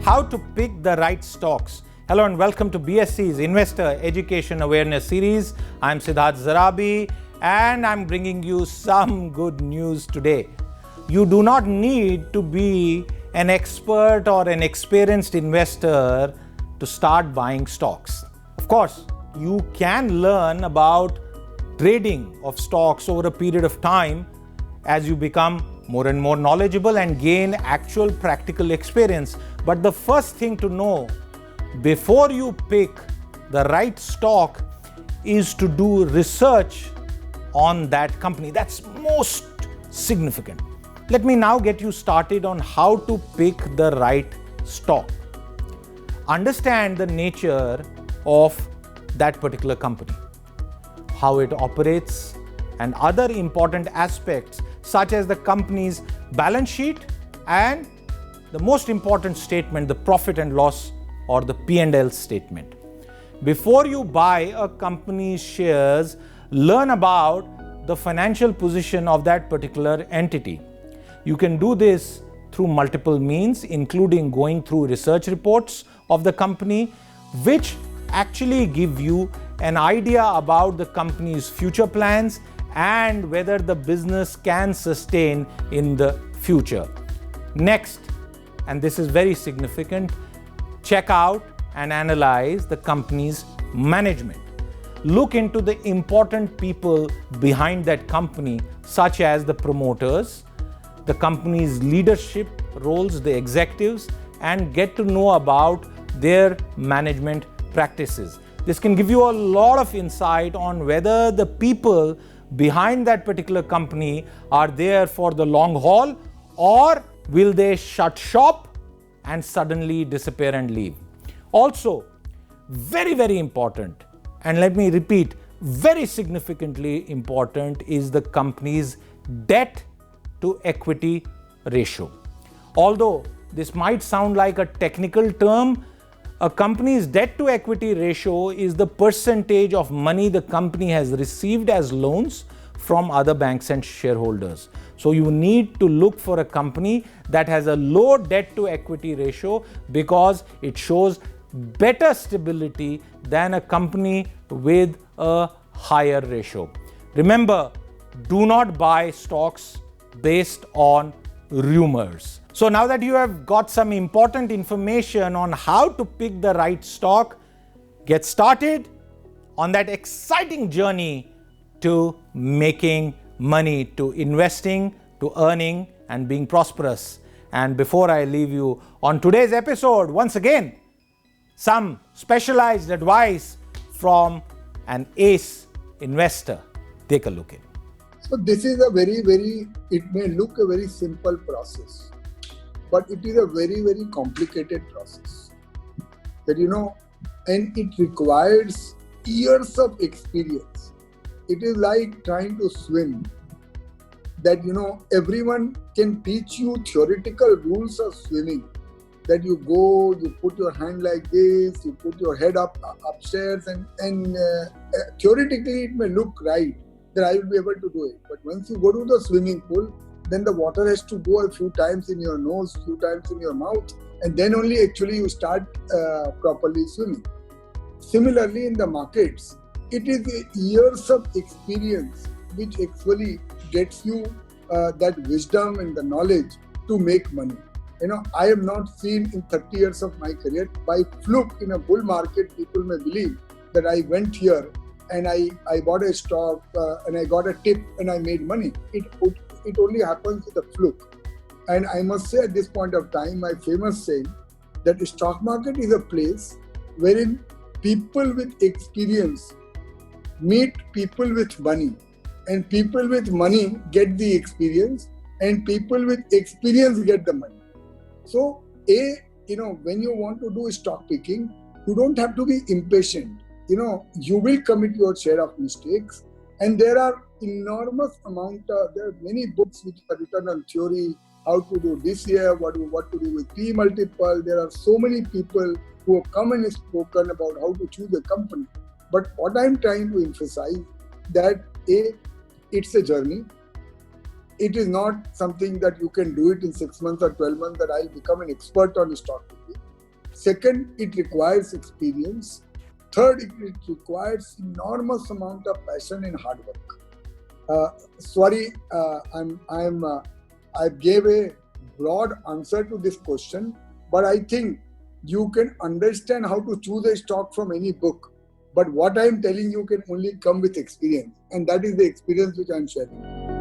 How to pick the right stocks. Hello and welcome to BSC's Investor Education Awareness Series. I'm Siddharth Zarabi and I'm bringing you some good news today. You do not need to be an expert or an experienced investor to start buying stocks. Of course, you can learn about trading of stocks over a period of time as you become more and more knowledgeable and gain actual practical experience. But the first thing to know before you pick the right stock is to do research on that company. That's most significant. Let me now get you started on how to pick the right stock. Understand the nature of that particular company, how it operates, and other important aspects such as the company's balance sheet and the most important statement, the profit and loss or the P&L statement. Before you buy a company's shares, learn about the financial position of that particular entity. You can do this through multiple means, including going through research reports of the company, which actually give you an idea about the company's future plans and whether the business can sustain in the future. Next, and this is very significant, check out and analyze the company's management. Look into the important people behind that company, such as the promoters, the company's leadership roles, the executives, and get to know about their management practices. This can give you a lot of insight on whether the people behind that particular company are there for the long haul or will they shut shop and suddenly disappear and leave. Also, very, very important, and let me repeat, very significantly important is the company's debt to equity ratio. Although this might sound like a technical term, a company's debt to equity ratio is the percentage of money the company has received as loans from other banks and shareholders. So you need to look for a company that has a low debt to equity ratio because it shows better stability than a company with a higher ratio. Remember, do not buy stocks based on rumors. So now that you have got some important information on how to pick the right stock, get started on that exciting journey to making money, to investing, to earning and being prosperous. And before I leave you on today's episode, once again, some specialized advice from an ace investor. Take a look in. So this is a it may look a very simple process, but it is a very complicated process. That and it requires years of experience. It is like trying to swim. That everyone can teach you theoretical rules of swimming. That you go, you put your hand like this, you put your head upstairs, and theoretically it may look right that I will be able to do it. But once you go to the swimming pool, then the water has to go a few times in your nose, few times in your mouth, and then only actually you start properly swimming. Similarly, in the markets, it is years of experience which actually gets you that wisdom and the knowledge to make money. I have not seen in 30 years of my career, by fluke in a bull market, people may believe that I went here and I bought a stock and I got a tip and I made money. It only happens with a fluke. And I must say at this point of time, my famous saying that the stock market is a place wherein people with experience meet people with money, and people with money get the experience, and people with experience get the money. So, when you want to do stock picking, you don't have to be impatient. You will commit your share of mistakes, and there are enormous there are many books which are written on theory, how to do this here, what to do with P multiple. There are so many people who have come and spoken about how to choose a company. But what I'm trying to emphasize that it's a journey. It is not something that you can do it in 6 months or 12 months that I'll become an expert on stock picking. Second, it requires experience. Third, it requires enormous amount of passion and hard work. I gave a broad answer to this question, but I think you can understand how to choose a stock from any book. But what I am telling you can only come with experience, and that is the experience which I am sharing.